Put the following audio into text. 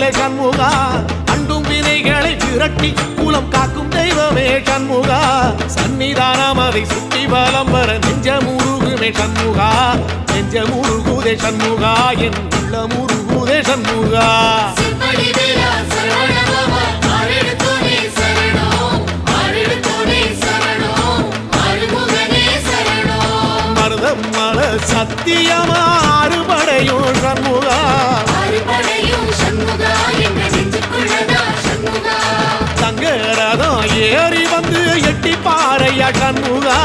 அருளே சண்முகா அண்டும் வினைகளை விரட்டி குலம் காக்கும் தெய்வமே சண்முகா சன்னிதானம் அதை சுற்றி வலம் வர நெஞ்சமுருகுமே சண்முகா நெஞ்சமுருகுதே சண்முகா என் உள்ளமுருகுதே சண்முகா மருதம் மல சத்தியமா அறுபடையும் சண்முகா தங்கரதம் ஏறி வந்து எட்டி பாறையா சண்முகா